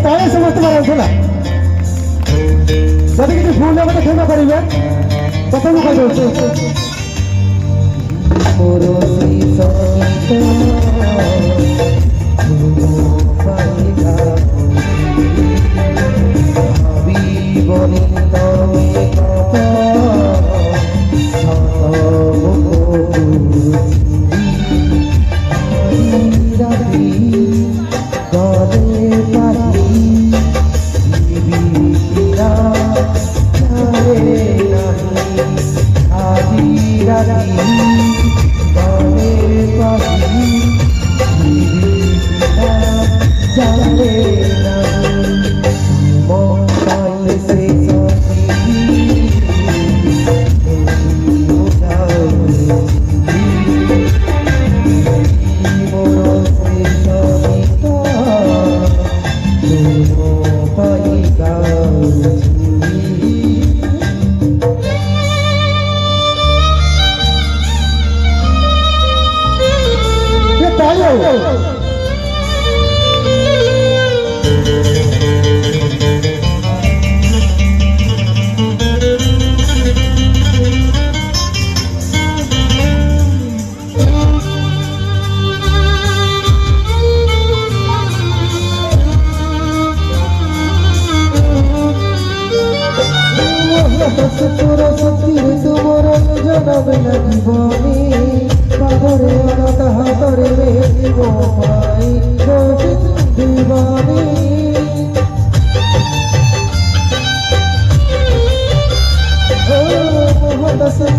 তাই সমস্ত পারছে না যদি কিছু ভুল আমাকে ক্ষমা করিবে তখন কইবে মোরসি সঙ্গীত ভাবি বনি তবে কত রাতি গলে পাখি বিবিরা জানে নাহি আজি রাতি গলে পাখি বিবিরা জানে নাহি মন পাইলে সে তোর সত্যির তোমার জানাবে না জীবনী পাথরে অনাথ হাতরে মেহেদিব পাই গোবিন্দ দিবানী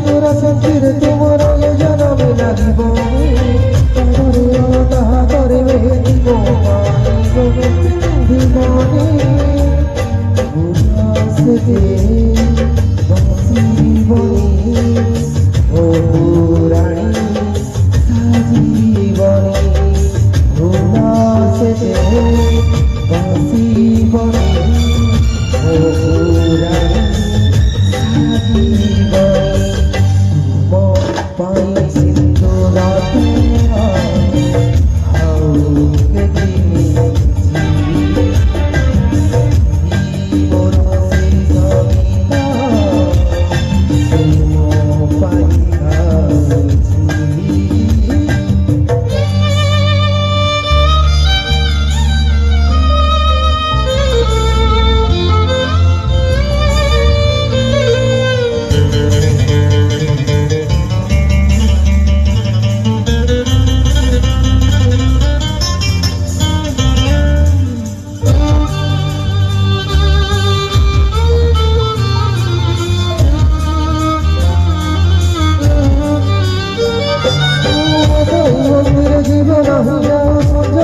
তোর সত্যির তোমার জানাবে না জীবনী পাথরে অনাথ হাতরে মেহেদিব পাই গোবিন্দ দিবানী বুঝাতে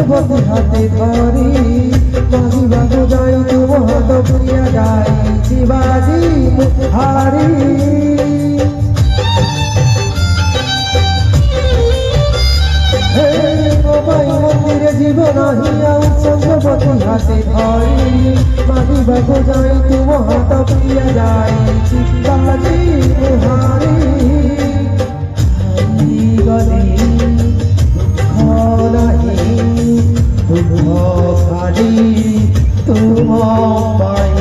পতি হাতে ধরি মাহিবাগু যাই তুম হাত প্রিয়া যাই শিবাজি হারি গোপাই মন্দিরে জীবন আহিয়া সঞ্জপতি হাতে ধরি মাহিবাগু যাই তুম হাত প্রিয়া যাই শিবাজি হারি গলি খালি তুম পাই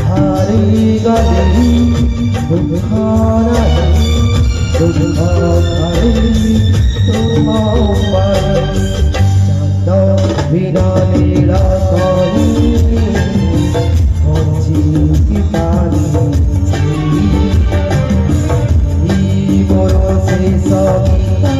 হারি গলি দুঃখ নাই দুঃখ খালি তুম পাই চাঁদ বিরালীলা করি কি পারি বড় সে সগীতা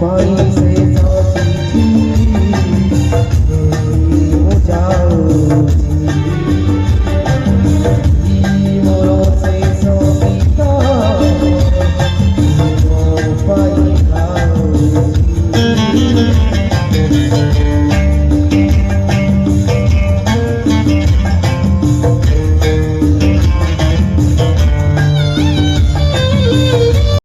País